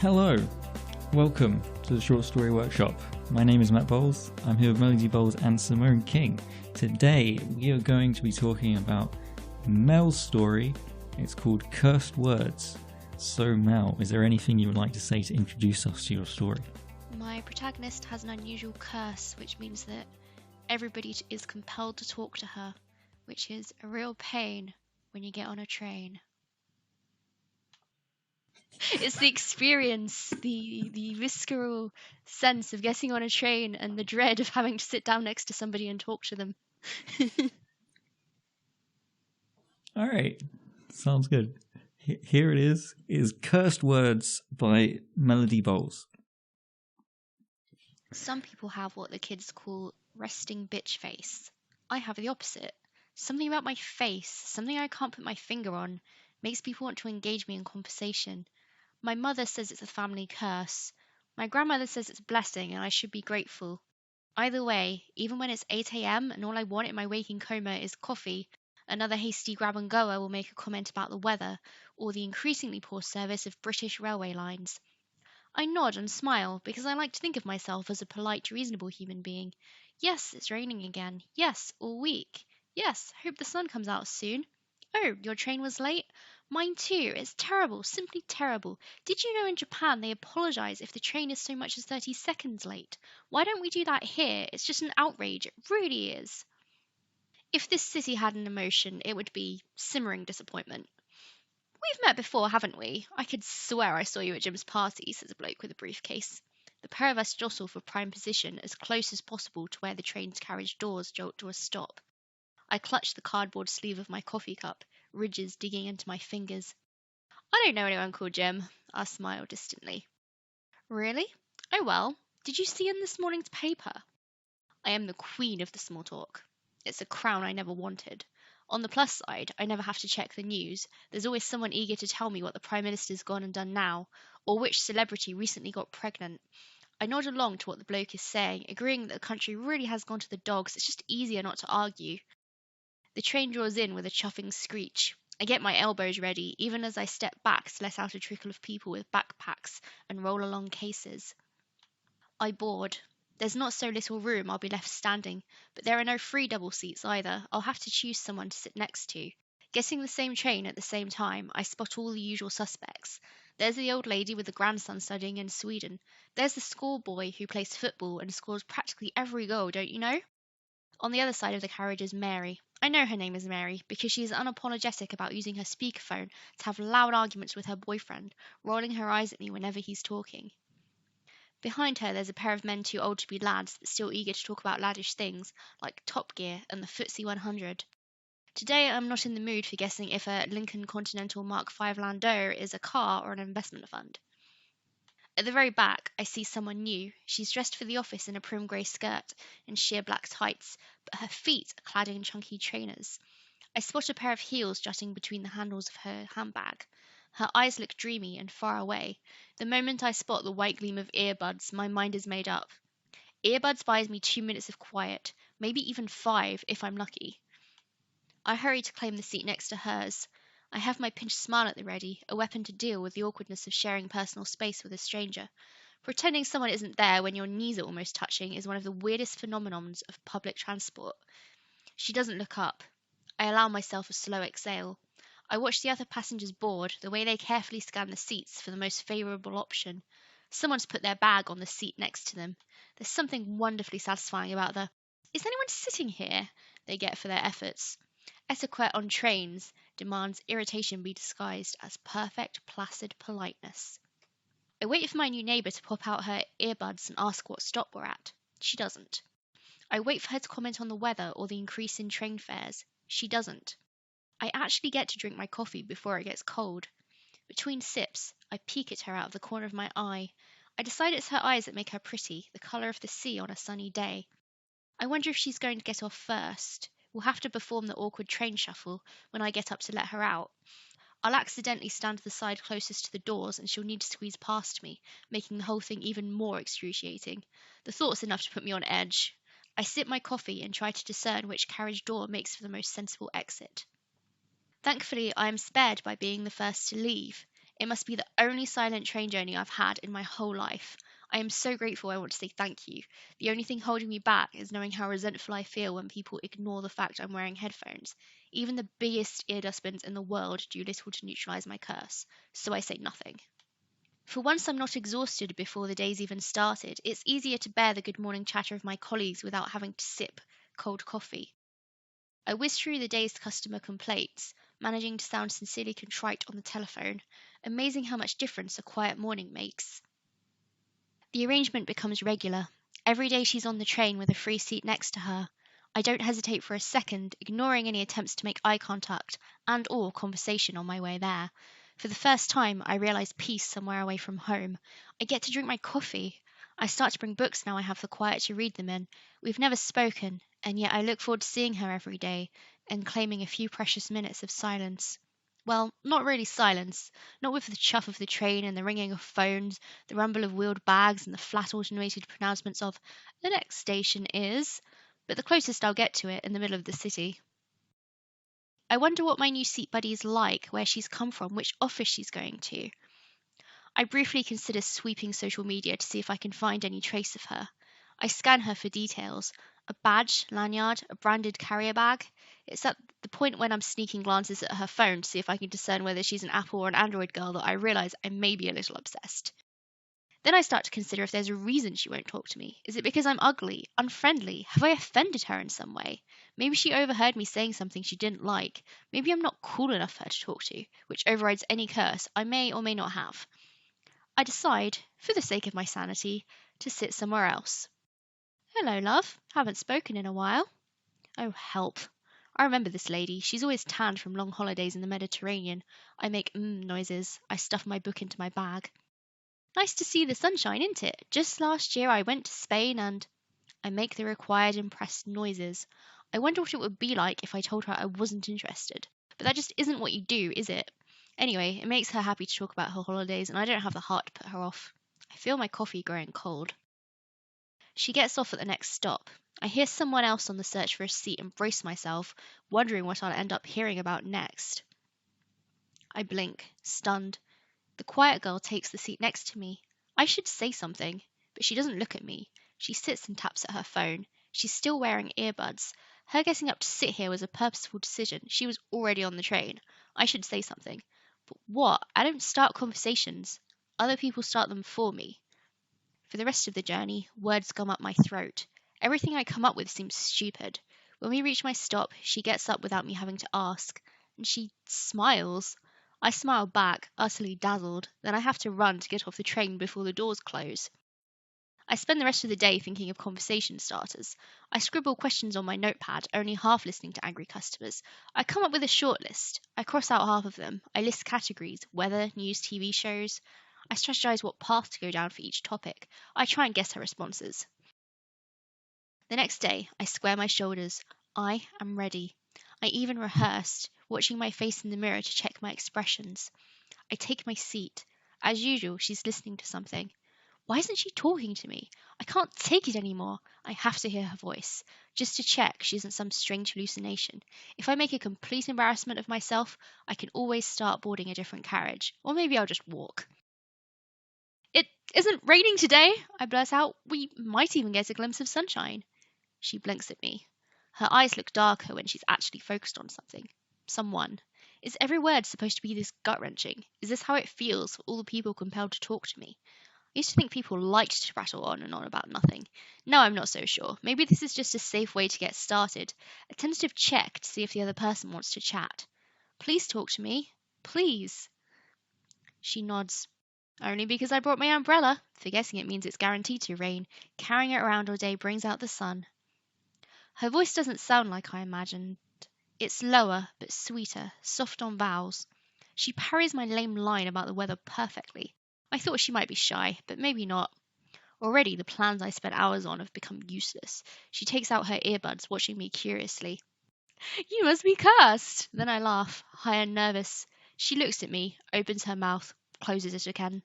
Hello, welcome to the Short Story Workshop. My name is Matt Bowles. I'm here with Melody Bowles and Simone King. Today we are going to be talking about Mel's story. It's called Cursed Words. So Mel, is there anything you would like to say to introduce us to your story? My protagonist has an unusual curse, which means that everybody is compelled to talk to her, which is a real pain when you get on a train. It's the experience, the visceral sense of getting on a train and the dread of having to sit down next to somebody and talk to them. All right, sounds good. Here it is Cursed Words by Melody Bowles. Some people have what the kids call resting bitch face. I have the opposite. Something about my face, something I can't put my finger on, makes people want to engage me in conversation. My mother says it's a family curse. My grandmother says it's a blessing and I should be grateful. Either way, even when it's 8 a.m. and all I want in my waking coma is coffee, another hasty grab-and-goer will make a comment about the weather or the increasingly poor service of British railway lines. I nod and smile because I like to think of myself as a polite, reasonable human being. Yes, it's raining again. Yes, all week. Yes, hope the sun comes out soon. Oh, your train was late? Mine too. It's terrible, simply terrible. Did you know in Japan they apologize if the train is so much as 30 seconds late? Why don't we do that here? It's just an outrage. It really is. If this city had an emotion, it would be simmering disappointment. We've met before, haven't we? I could swear I saw you at Jim's party, says a bloke with a briefcase. The pair of us jostle for prime position as close as possible to where the train's carriage doors jolt to a stop. I clutch the cardboard sleeve of my coffee cup, ridges digging into my fingers. I don't know anyone called Jim, I smile distantly. Really? Oh well, did you see in this morning's paper? I am the queen of the small talk. It's a crown I never wanted. On the plus side, I never have to check the news. There's always someone eager to tell me what the Prime Minister's gone and done now, or which celebrity recently got pregnant. I nod along to what the bloke is saying, agreeing that the country really has gone to the dogs. It's just easier not to argue. The train draws in with a chuffing screech. I get my elbows ready, even as I step back to let out a trickle of people with backpacks and roll along cases. I board. There's not so little room I'll be left standing, but there are no free double seats either. I'll have to choose someone to sit next to. Getting the same train at the same time, I spot all the usual suspects. There's the old lady with the grandson studying in Sweden. There's the schoolboy who plays football and scores practically every goal, don't you know? On the other side of the carriage is Mary. I know her name is Mary because she is unapologetic about using her speakerphone to have loud arguments with her boyfriend, rolling her eyes at me whenever he's talking. Behind her there's a pair of men too old to be lads but still eager to talk about laddish things like Top Gear and the FTSE 100. Today I'm not in the mood for guessing if a Lincoln Continental Mark V Landau is a car or an investment fund. At the very back, I see someone new. She's dressed for the office in a prim grey skirt and sheer black tights, but her feet are clad in chunky trainers. I spot a pair of heels jutting between the handles of her handbag. Her eyes look dreamy and far away. The moment I spot the white gleam of earbuds, my mind is made up. Earbuds buys me 2 minutes of quiet, maybe even 5 if I'm lucky. I hurry to claim the seat next to hers. I have my pinched smile at the ready, a weapon to deal with the awkwardness of sharing personal space with a stranger. Pretending someone isn't there when your knees are almost touching is one of the weirdest phenomenons of public transport. She doesn't look up. I allow myself a slow exhale. I watch the other passengers board, the way they carefully scan the seats for the most favourable option. Someone's put their bag on the seat next to them. There's something wonderfully satisfying about the "Is anyone sitting here?" they get for their efforts. Etiquette on trains demands irritation be disguised as perfect, placid politeness. I wait for my new neighbour to pop out her earbuds and ask what stop we're at. She doesn't. I wait for her to comment on the weather or the increase in train fares. She doesn't. I actually get to drink my coffee before it gets cold. Between sips, I peek at her out of the corner of my eye. I decide it's her eyes that make her pretty, the colour of the sea on a sunny day. I wonder if she's going to get off first. We'll have to perform the awkward train shuffle when I get up to let her out. I'll accidentally stand to the side closest to the doors and she'll need to squeeze past me, making the whole thing even more excruciating. The thought's enough to put me on edge. I sip my coffee and try to discern which carriage door makes for the most sensible exit. Thankfully, I am spared by being the first to leave. It must be the only silent train journey I've had in my whole life. I am so grateful. I want to say thank you. The only thing holding me back is knowing how resentful I feel when people ignore the fact I'm wearing headphones. Even the biggest ear dustbins in the world do little to neutralize my curse, so I say nothing. For once I'm not exhausted before the day's even started, it's easier to bear the good morning chatter of my colleagues without having to sip cold coffee. I whiz through the day's customer complaints, managing to sound sincerely contrite on the telephone. Amazing how much difference a quiet morning makes. The arrangement becomes regular. Every day she's on the train with a free seat next to her. I don't hesitate for a second, ignoring any attempts to make eye contact and or conversation on my way there. For the first time, I realize peace somewhere away from home. I get to drink my coffee. I start to bring books now I have the quiet to read them in. We've never spoken, and yet I look forward to seeing her every day and claiming a few precious minutes of silence. Well, not really silence, not with the chuff of the train and the ringing of phones, the rumble of wheeled bags and the flat automated pronouncements of "the next station is," but the closest I'll get to it in the middle of the city. I wonder what my new seat buddy is like, where she's come from, which office she's going to. I briefly consider sweeping social media to see if I can find any trace of her. I scan her for details: a badge, lanyard, a branded carrier bag. It's at the point when I'm sneaking glances at her phone to see if I can discern whether she's an Apple or an Android girl that I realise I may be a little obsessed. Then I start to consider if there's a reason she won't talk to me. Is it because I'm ugly, unfriendly? Have I offended her in some way? Maybe she overheard me saying something she didn't like. Maybe I'm not cool enough for her to talk to, which overrides any curse I may or may not have. I decide, for the sake of my sanity, to sit somewhere else. Hello, love. Haven't spoken in a while. Oh, help. I remember this lady. She's always tanned from long holidays in the Mediterranean. I make noises. I stuff my book into my bag. Nice to see the sunshine, isn't it? Just last year I went to Spain and I make the required impressed noises. I wonder what it would be like if I told her I wasn't interested. But that just isn't what you do, is it? Anyway, it makes her happy to talk about her holidays, and I don't have the heart to put her off. I feel my coffee growing cold. She gets off at the next stop. I hear someone else on the search for a seat and brace myself, wondering what I'll end up hearing about next. I blink, stunned. The quiet girl takes the seat next to me. I should say something, but she doesn't look at me. She sits and taps at her phone. She's still wearing earbuds. Her getting up to sit here was a purposeful decision. She was already on the train. I should say something. But what? I don't start conversations. Other people start them for me. For the rest of the journey, words gum up my throat. Everything I come up with seems stupid. When we reach my stop, she gets up without me having to ask, and she smiles. I smile back, utterly dazzled. Then I have to run to get off the train before the doors close. I spend the rest of the day thinking of conversation starters. I scribble questions on my notepad, only half listening to angry customers. I come up with a short list. I cross out half of them. I list categories: weather, news, TV shows. I strategize what path to go down for each topic. I try and guess her responses. The next day, I square my shoulders. I am ready. I even rehearsed, watching my face in the mirror to check my expressions. I take my seat. As usual, she's listening to something. Why isn't she talking to me? I can't take it anymore. I have to hear her voice, just to check she isn't some strange hallucination. If I make a complete embarrassment of myself, I can always start boarding a different carriage, or maybe I'll just walk. It isn't raining today, I blurt out. We might even get a glimpse of sunshine. She blinks at me. Her eyes look darker when she's actually focused on something. Someone. Is every word supposed to be this gut-wrenching? Is this how it feels for all the people compelled to talk to me? I used to think people liked to rattle on and on about nothing. Now I'm not so sure. Maybe this is just a safe way to get started. A tentative check to see if the other person wants to chat. Please talk to me. Please. She nods. Only because I brought my umbrella, forgetting it means it's guaranteed to rain. Carrying it around all day brings out the sun. Her voice doesn't sound like I imagined. It's lower, but sweeter, soft on vowels. She parries my lame line about the weather perfectly. I thought she might be shy, but maybe not. Already the plans I spent hours on have become useless. She takes out her earbuds, watching me curiously. You must be cursed! Then I laugh, high and nervous. She looks at me, opens her mouth, closes it again.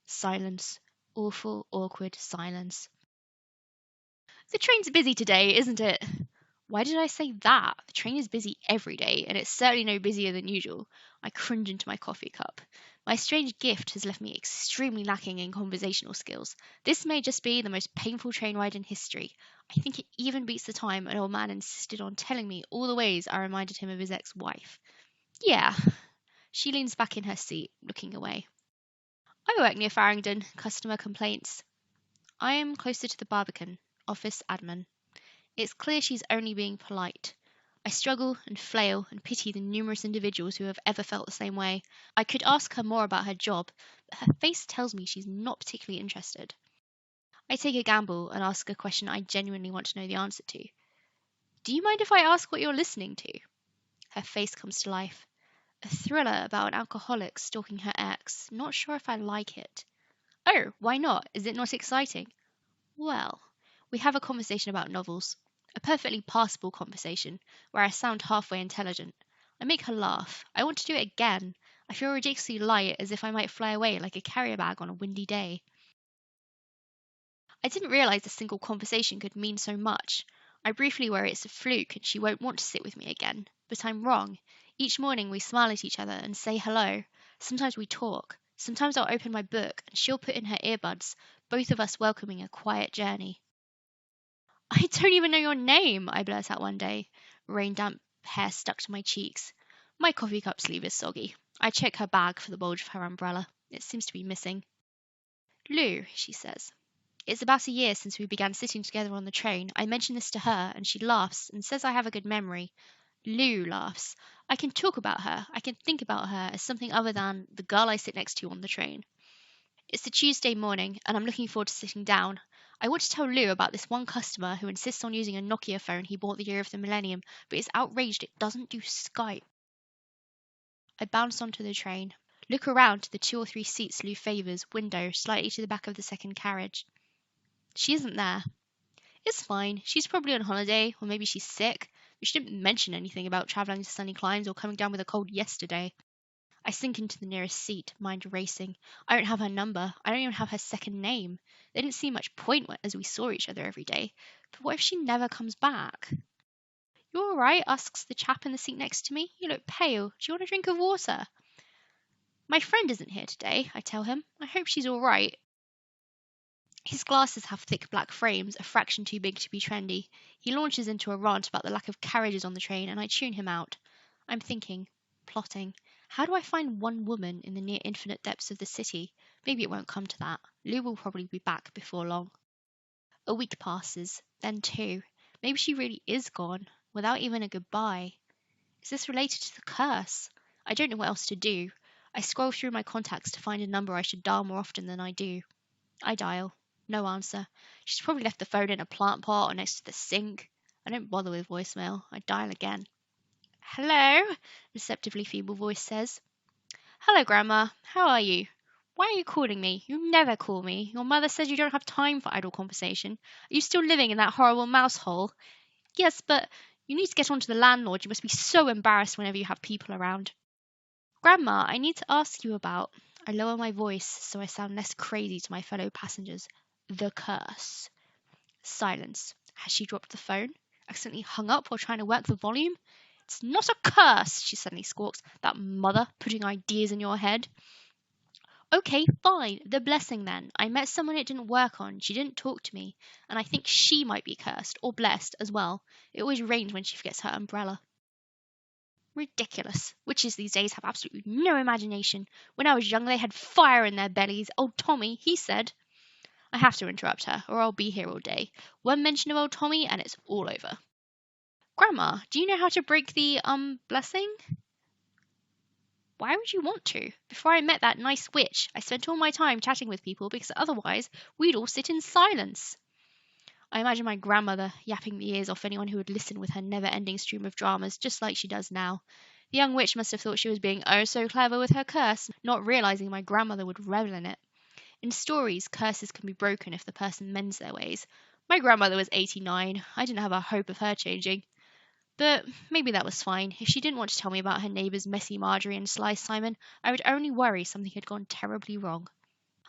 Silence. Awful, awkward silence. The train's busy today, isn't it? Why did I say that? The train is busy every day, and it's certainly no busier than usual. I cringe into my coffee cup. My strange gift has left me extremely lacking in conversational skills. This may just be the most painful train ride in history. I think it even beats the time an old man insisted on telling me all the ways I reminded him of his ex-wife. Yeah. She leans back in her seat, looking away. I work near Farringdon. Customer complaints. I am closer to the Barbican. Office admin. It's clear she's only being polite. I struggle and flail and pity the numerous individuals who have ever felt the same way. I could ask her more about her job, but her face tells me she's not particularly interested. I take a gamble and ask a question I genuinely want to know the answer to. Do you mind if I ask what you're listening to? Her face comes to life. A thriller about an alcoholic stalking her ex. Not sure if I like it. Oh, why not? Is it not exciting? Well, we have a conversation about novels. A perfectly passable conversation, where I sound halfway intelligent. I make her laugh. I want to do it again. I feel ridiculously light, as if I might fly away like a carrier bag on a windy day. I didn't realize a single conversation could mean so much. I briefly worry it's a fluke and she won't want to sit with me again. But I'm wrong. Each morning we smile at each other and say hello. Sometimes we talk. Sometimes I'll open my book and she'll put in her earbuds, both of us welcoming a quiet journey. I don't even know your name, I blurt out one day, rain damp hair stuck to my cheeks. My coffee cup sleeve is soggy. I check her bag for the bulge of her umbrella. It seems to be missing. Lou, she says. It's about a year since we began sitting together on the train. I mention this to her, and she laughs and says I have a good memory. Lou laughs. I can talk about her. I can think about her as something other than the girl I sit next to on the train. It's a Tuesday morning, and I'm looking forward to sitting down. I want to tell Lou about this one customer who insists on using a Nokia phone he bought the year of the millennium, but is outraged it doesn't do Skype. I bounce onto the train, look around to the 2 or 3 seats Lou favours, window, slightly to the back of the second carriage. She isn't there. It's fine. She's probably on holiday, or maybe she's sick. But she didn't mention anything about travelling to sunny climes or coming down with a cold yesterday. I sink into the nearest seat, mind racing. I don't have her number. I don't even have her second name. There didn't seem much point as we saw each other every day. But what if she never comes back? You all right? Asks the chap in the seat next to me. You look pale. Do you want a drink of water? My friend isn't here today, I tell him. I hope she's all right. His glasses have thick black frames, a fraction too big to be trendy. He launches into a rant about the lack of carriages on the train, and I tune him out. I'm thinking, plotting. How do I find one woman in the near infinite depths of the city? Maybe it won't come to that. Lou will probably be back before long. A week passes, then 2. Maybe she really is gone, without even a goodbye. Is this related to the curse? I don't know what else to do. I scroll through my contacts to find a number I should dial more often than I do. I dial. No answer. She's probably left the phone in a plant pot or next to the sink. I don't bother with voicemail. I dial again. Hello? Deceptively feeble voice says. Hello, Grandma. How are you? Why are you calling me? You never call me. Your mother says you don't have time for idle conversation. Are you still living in that horrible mouse hole? Yes, but you need to get on to the landlord. You must be so embarrassed whenever you have people around. Grandma, I need to ask you about... I lower my voice so I sound less crazy to my fellow passengers. The curse. Silence. Has she dropped the phone? Accidentally hung up while trying to work the volume? It's not a curse, she suddenly squawks. That mother putting ideas in your head. Okay, fine. The blessing then. I met someone it didn't work on. She didn't talk to me. And I think she might be cursed, or blessed as well. It always rains when she forgets her umbrella. Ridiculous. Witches these days have absolutely no imagination. When I was young, they had fire in their bellies. Old Tommy, he said. I have to interrupt her, or I'll be here all day. One mention of old Tommy, and it's all over. Grandma, do you know how to break the, blessing? Why would you want to? Before I met that nice witch, I spent all my time chatting with people because otherwise we'd all sit in silence. I imagine my grandmother yapping the ears off anyone who would listen with her never-ending stream of dramas, just like she does now. The young witch must have thought she was being oh so clever with her curse, not realizing my grandmother would revel in it. In stories, curses can be broken if the person mends their ways. My grandmother was 89. I didn't have a hope of her changing. But maybe that was fine. If she didn't want to tell me about her neighbours Messy Marjorie and Sly Simon, I would only worry something had gone terribly wrong.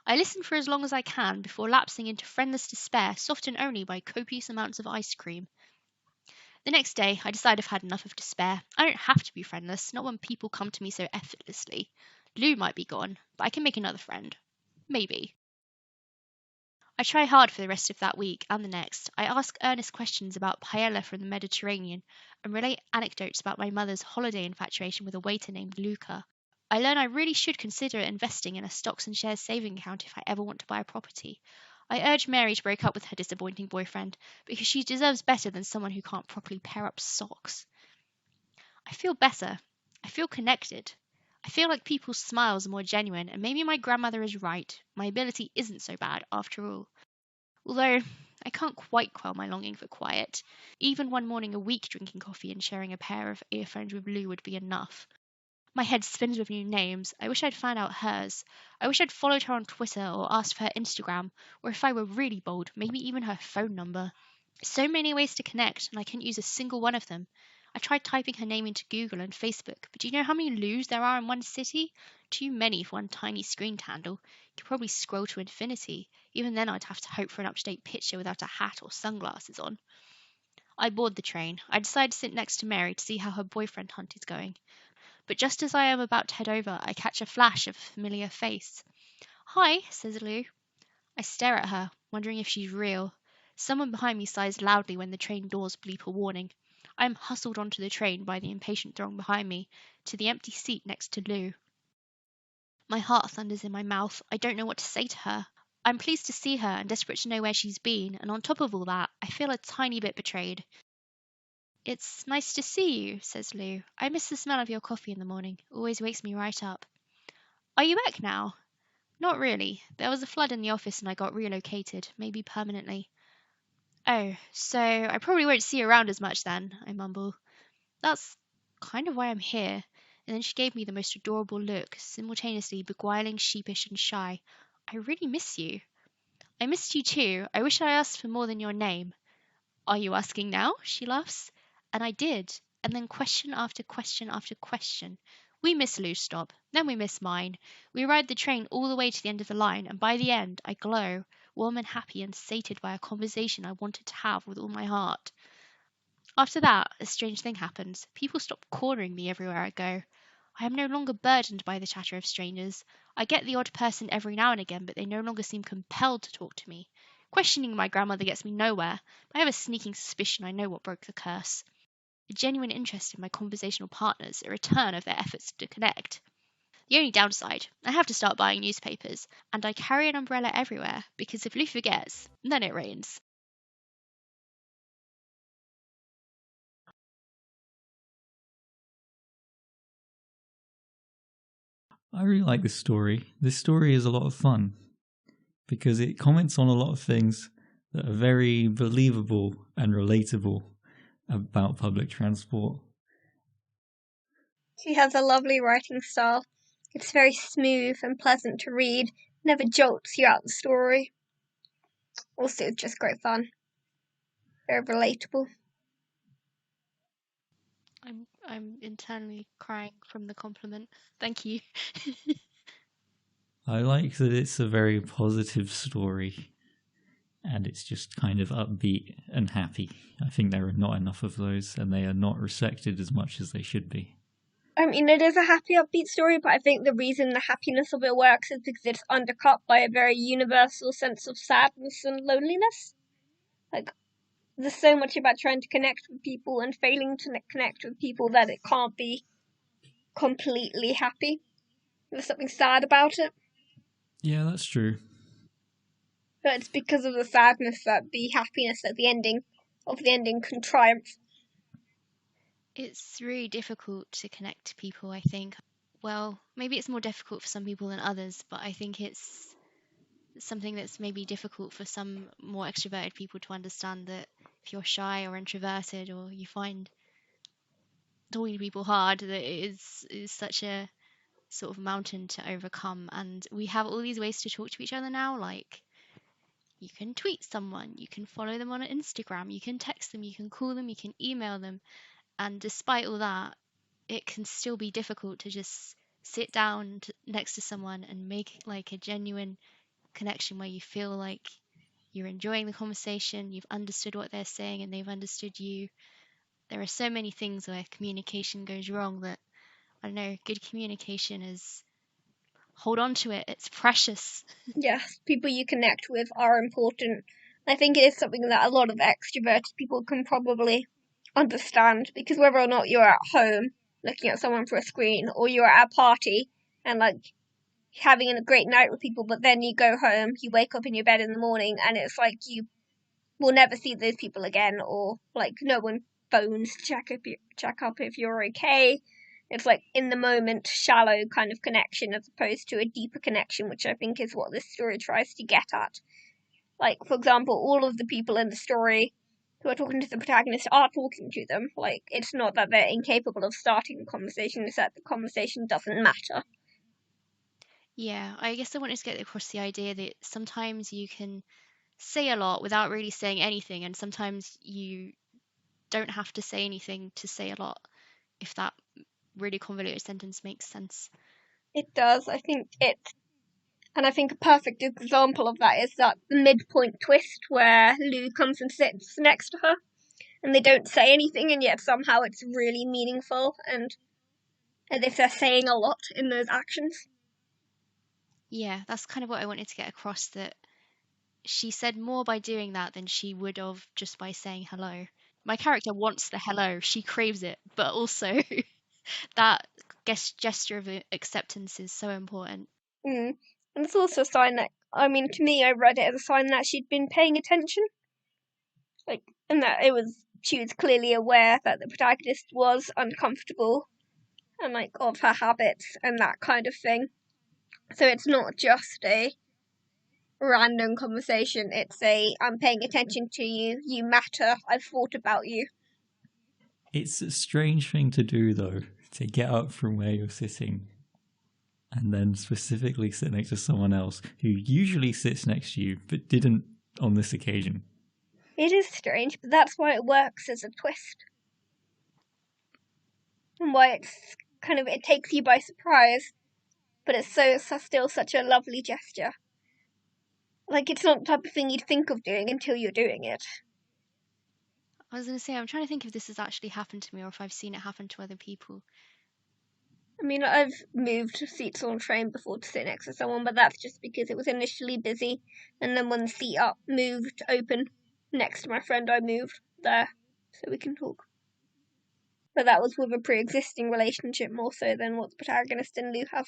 I listen for as long as I can before lapsing into friendless despair, softened only by copious amounts of ice cream. The next day, I decide I've had enough of despair. I don't have to be friendless, not when people come to me so effortlessly. Lou might be gone, but I can make another friend. Maybe. I try hard for the rest of that week and the next. I ask earnest questions about paella from the Mediterranean and relate anecdotes about my mother's holiday infatuation with a waiter named Luca. I learn I really should consider investing in a stocks and shares saving account if I ever want to buy a property. I urge Mary to break up with her disappointing boyfriend because she deserves better than someone who can't properly pair up socks. I feel better. I feel connected. I feel like people's smiles are more genuine, and maybe my grandmother is right. My ability isn't so bad after all. Although I can't quite quell my longing for quiet. Even one morning a week drinking coffee and sharing a pair of earphones with Lou would be enough. My head spins with new names. I wish I'd found out hers. I wish I'd followed her on Twitter or asked for her Instagram, or if I were really bold, maybe even her phone number. So many ways to connect, and I couldn't use a single one of them. I tried typing her name into Google and Facebook, but do you know how many Lou's there are in one city? Too many for one tiny screen to handle. You could probably scroll to infinity. Even then, I'd have to hope for an up-to-date picture without a hat or sunglasses on. I board the train. I decide to sit next to Mary to see how her boyfriend hunt is going. But just as I am about to head over, I catch a flash of a familiar face. "Hi," says Lou. I stare at her, wondering if she's real. Someone behind me sighs loudly when the train doors bleep a warning. I am hustled onto the train by the impatient throng behind me, to the empty seat next to Lou. My heart thunders in my mouth. I don't know what to say to her. I'm pleased to see her and desperate to know where she's been, and on top of all that, I feel a tiny bit betrayed. "It's nice to see you," says Lou. "I miss the smell of your coffee in the morning. Always wakes me right up." "Are you back now?" "Not really. There was a flood in the office and I got relocated, maybe permanently." "Oh, so I probably won't see you around as much then," I mumble. "That's kind of why I'm here." And then she gave me the most adorable look, simultaneously beguiling, sheepish, and shy. "I really miss you." "I missed you too. I wish I asked for more than your name." "Are you asking now?" she laughs. And I did. And then question after question after question. We miss Lou's stop. Then we miss mine. We ride the train all the way to the end of the line, and by the end I glow, warm and happy and sated by a conversation I wanted to have with all my heart. After that, a strange thing happens. People stop cornering me everywhere I go. I am no longer burdened by the chatter of strangers. I get the odd person every now and again, but they no longer seem compelled to talk to me. Questioning my grandmother gets me nowhere, but I have a sneaking suspicion I know what broke the curse. A genuine interest in my conversational partners, a return of their efforts to connect. The only downside, I have to start buying newspapers, and I carry an umbrella everywhere, because if Lou forgets, then it rains. I really like this story. This story is a lot of fun because it comments on a lot of things that are very believable and relatable about public transport. She has a lovely writing style. It's very smooth and pleasant to read, never jolts you out the story. Also, it's just great fun. Very relatable. I'm internally crying from the compliment. Thank you. I like that it's a very positive story and it's just kind of upbeat and happy. I think there are not enough of those and they are not respected as much as they should be. I mean, it is a happy, upbeat story, but I think the reason the happiness of it works is because it's undercut by a very universal sense of sadness and loneliness. Like, there's so much about trying to connect with people and failing to connect with people that it can't be completely happy. There's something sad about it. Yeah, that's true. But it's because of the sadness that the happiness at the ending can triumph. It's really difficult to connect to people, I think. Well, maybe it's more difficult for some people than others, but I think it's something that's maybe difficult for some more extroverted people to understand, that if you're shy or introverted or you find talking to people hard, that it is such a sort of mountain to overcome. And we have all these ways to talk to each other now, like you can tweet someone, you can follow them on Instagram, you can text them, you can call them, you can email them. And despite all that, it can still be difficult to just sit down next to someone and make like a genuine connection where you feel like you're enjoying the conversation, you've understood what they're saying, and they've understood you. there are so many things where communication goes wrong that, I don't know, good communication is, hold on to it, it's precious. Yes, people you connect with are important. I think it is something that a lot of extroverted people can probably understand, because whether or not you're at home looking at someone through a screen, or you're at a party and like having a great night with people, but then you go home, you wake up in your bed in the morning, and it's like you will never see those people again, or like no one phones to check up if you're okay. It's like in the moment, shallow kind of connection as opposed to a deeper connection, which I think is what this story tries to get at. Like, for example, all of the people in the story who are talking to the protagonist are talking to them. Like, it's not that they're incapable of starting a conversation, it's that the conversation doesn't matter. Yeah, I guess I wanted to get across the idea that sometimes you can say a lot without really saying anything, and sometimes you don't have to say anything to say a lot, if that really convoluted sentence makes sense. It does. And I think a perfect example of that is that midpoint twist where Lou comes and sits next to her, and they don't say anything, and yet somehow it's really meaningful, and as if they're saying a lot in those actions. Yeah, that's kind of what I wanted to get across, that she said more by doing that than she would have just by saying hello. My character wants the hello, she craves it, but also that gesture of acceptance is so important. And it's also a sign that, I mean, to me, I read it as a sign that she'd been paying attention. Like, and that she was clearly aware that the protagonist was uncomfortable and, like, of her habits and that kind of thing. So it's not just a random conversation, it's I'm paying attention to you, you matter, I've thought about you. It's a strange thing to do, though, to get up from where you're sitting and then specifically sit next to someone else who usually sits next to you but didn't on this occasion. It is strange, but that's why it works as a twist. And why it's kind of, it takes you by surprise, but it's still such a lovely gesture. Like, it's not the type of thing you'd think of doing until you're doing it. I was going to say, I'm trying to think if this has actually happened to me or if I've seen it happen to other people. I mean, I've moved seats on a train before to sit next to someone, but that's just because it was initially busy, and then when the seat up moved open next to my friend, I moved there so we can talk. But that was with a pre-existing relationship more so than what the protagonist and Lou have.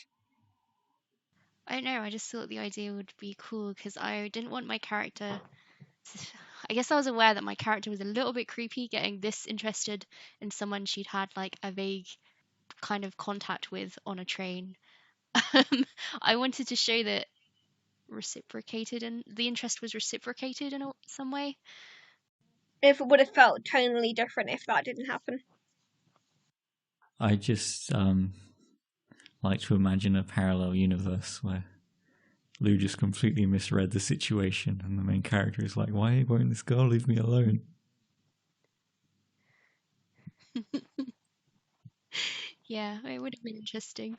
I don't know, I just thought the idea would be cool because I didn't want my character. I guess I was aware that my character was a little bit creepy getting this interested in someone she'd had like a vague kind of contact with on a train. I wanted to show that reciprocated and the interest was reciprocated in some way. If it would have felt tonally different if that didn't happen. I just like to imagine a parallel universe where Lou just completely misread the situation and the main character is like, why won't this girl leave me alone? Yeah, it would have been interesting.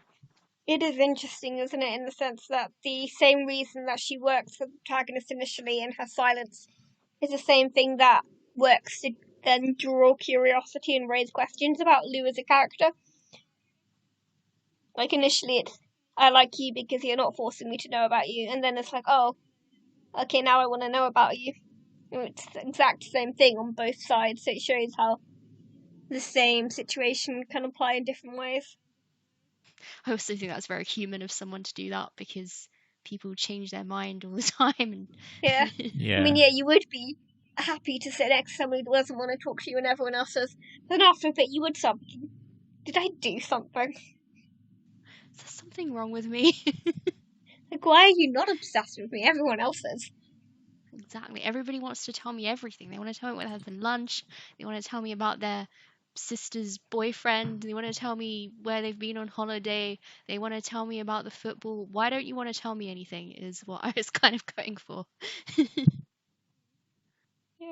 It is interesting, isn't it, in the sense that the same reason that she works for the protagonist initially in her silence is the same thing that works to then draw curiosity and raise questions about Lou as a character. Like, initially it's, I like you because you're not forcing me to know about you, and then it's like, oh, okay, now I want to know about you. It's the exact same thing on both sides, so it shows how the same situation can apply in different ways. I also think that's very human of someone to do that because people change their mind all the time. And Yeah. Yeah. I mean, yeah, you would be happy to sit next to somebody who doesn't want to talk to you and everyone else does. Then after a bit, you would start thinking, did I do something? Is there something wrong with me? Like, why are you not obsessed with me? Everyone else is. Exactly. Everybody wants to tell me everything. They want to tell me what they had for lunch. They want to tell me about their sister's boyfriend. They want to tell me where they've been on holiday. They want to tell me about the football. Why don't you want to tell me anything? Is what I was kind of going for. Yeah,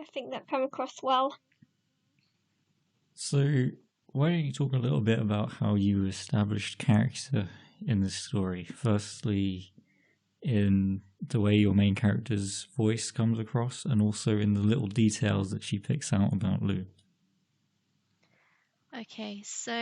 I think that come across well. So, why don't you talk a little bit about how you established character in this story? Firstly, in the way your main character's voice comes across, and also in the little details that she picks out about Lou. Okay, so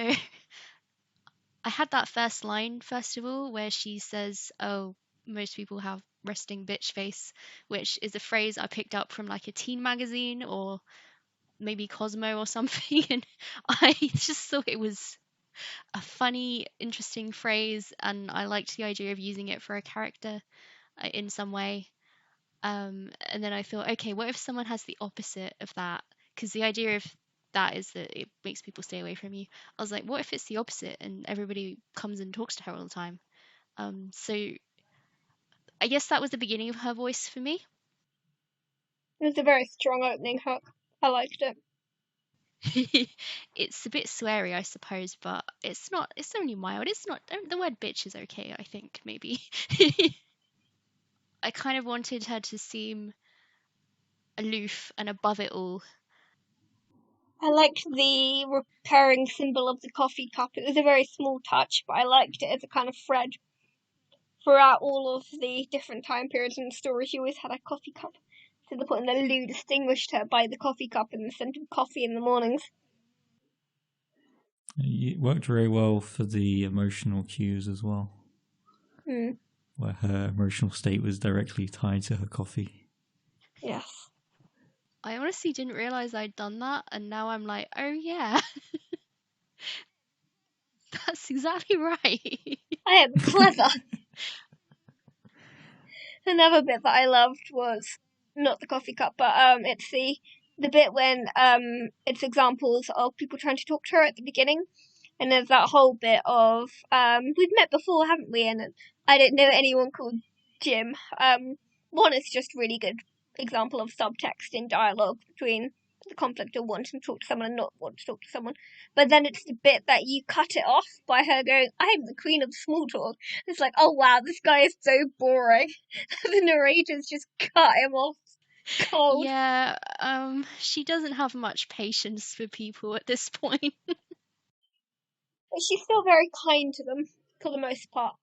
I had that first line, first of all, where she says, "Oh, most people have resting bitch face," which is a phrase I picked up from like a teen magazine or maybe Cosmo or something. And I just thought it was a funny, interesting phrase, and I liked the idea of using it for a character in some way. And then I thought, okay, what if someone has the opposite of that? Because the idea of that is that it makes people stay away from you. I was like, what if it's the opposite and everybody comes and talks to her all the time? So I guess that was the beginning of her voice for me. It was a very strong opening hook. I liked it. It's a bit sweary, I suppose, but it's not. It's only mild. It's not. The word bitch is okay, I think, maybe. I kind of wanted her to seem aloof and above it all. I liked the recurring symbol of the coffee cup. It was a very small touch, but I liked it as a kind of thread throughout all of the different time periods in the story. She always had a coffee cup, to the point that Lou distinguished her by the coffee cup and the scent of coffee in the mornings. It worked very well for the emotional cues as well, where her emotional state was directly tied to her coffee. Yes. I honestly didn't realize I'd done that, and now I'm like, oh yeah, that's exactly right. I am clever. Another bit that I loved was not the coffee cup, but it's the bit when it's examples of people trying to talk to her at the beginning, and there's that whole bit of we've met before, haven't we? And I didn't know anyone called Jim. One is just really good example of subtext in dialogue between the conflict of wanting to talk to someone and not want to talk to someone. But then it's the bit that you cut it off by her going, "I'm the queen of small talk." It's like, oh wow, this guy is so boring. The narrators just cut him off cold. Yeah, she doesn't have much patience for people at this point. But she's still very kind to them for the most part.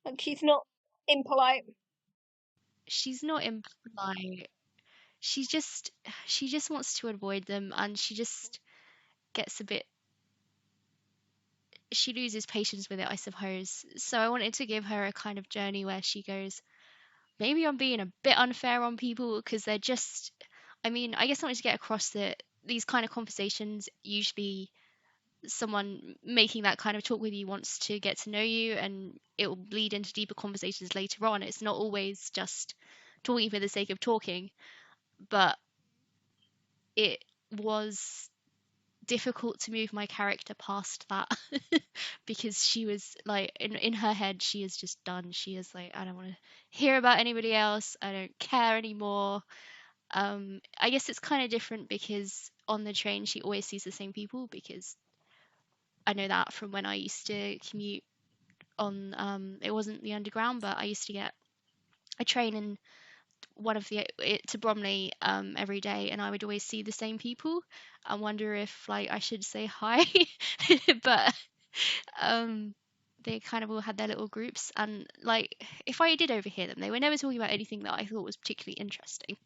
Like she's not impolite. She's not impolite. She just wants to avoid them, and she just gets a bit. She loses patience with it, I suppose. So I wanted to give her a kind of journey where she goes, maybe I'm being a bit unfair on people because they're just. I mean, I guess I wanted to get across that these kind of conversations usually someone making that kind of talk with you wants to get to know you, and it will bleed into deeper conversations later on. It's not always just talking for the sake of talking, but it was difficult to move my character past that because she was like in her head she is just done. She is like, I don't want to hear about anybody else, I don't care anymore. I guess it's kind of different because on the train she always sees the same people, because I know that from when I used to commute on it wasn't the underground, but I used to get a train in one of the to Bromley every day, and I would always see the same people. I wonder if like I should say hi, but um they kind of all had their little groups, and like if I did overhear them, they were never talking about anything that I thought was particularly interesting.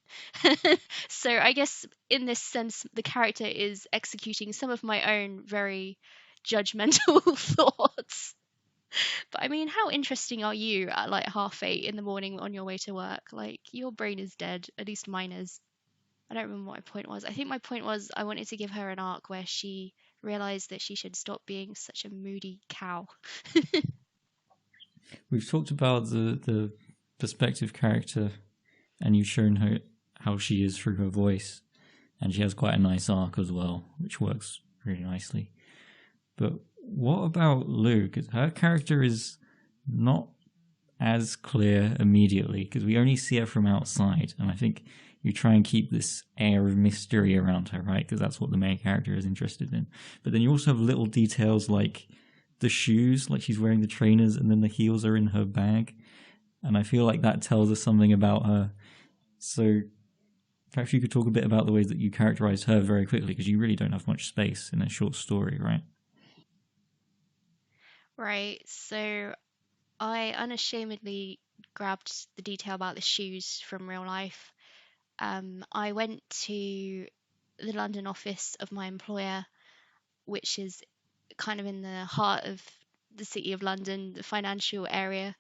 So I guess in this sense the character is executing some of my own very judgmental thoughts. But I mean, how interesting are you at like 8:30 in the morning on your way to work? Like, your brain is dead. At least mine is. I don't remember what my point was. I think my point was I wanted to give her an arc where she realized that she should stop being such a moody cow. We've talked about the perspective character, and you've shown her how she is through her voice, and she has quite a nice arc as well, which works really nicely. But what about Lou? Because her character is not as clear immediately, because we only see her from outside, and I think you try and keep this air of mystery around her, right? Because that's what the main character is interested in. But then you also have little details like the shoes, like she's wearing the trainers and then the heels are in her bag, and I feel like that tells us something about her. So perhaps you could talk a bit about the ways that you characterize her very quickly, because you really don't have much space in a short story, right? Right. So I unashamedly grabbed the detail about the shoes from real life. I went to the London office of my employer which is kind of in the heart of the city of London, the financial area.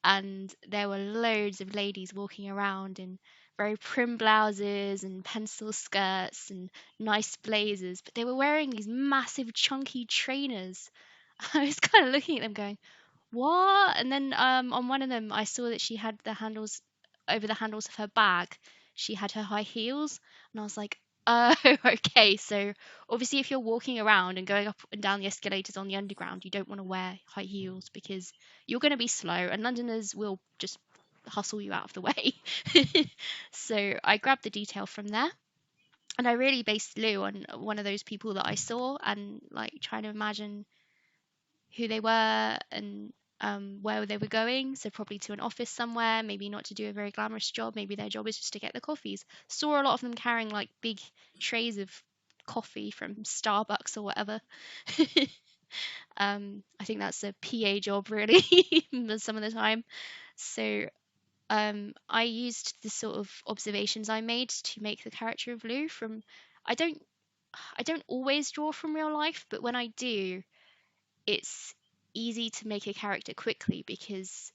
And there were loads of ladies walking around in very prim blouses and pencil skirts and nice blazers, but they were wearing these massive, chunky trainers. I was kind of looking at them going, what? And then on one of them, I saw that she had the handles over the handles of her bag. She had her high heels, and I was like, oh, okay. So obviously, if you're walking around and going up and down the escalators on the underground, you don't want to wear high heels because you're going to be slow, and Londoners will just hustle you out of the way. So I grabbed the detail from there. And I really based Lou on one of those people that I saw and like trying to imagine who they were and where they were going. So probably to an office somewhere, maybe not to do a very glamorous job. Maybe their job is just to get the coffees. Saw a lot of them carrying like big trays of coffee from Starbucks or whatever. I think that's a PA job really some of the time. So I used the sort of observations I made to make the character of Lou from. I don't I don't always draw from real life, but when I do, it's easy to make a character quickly because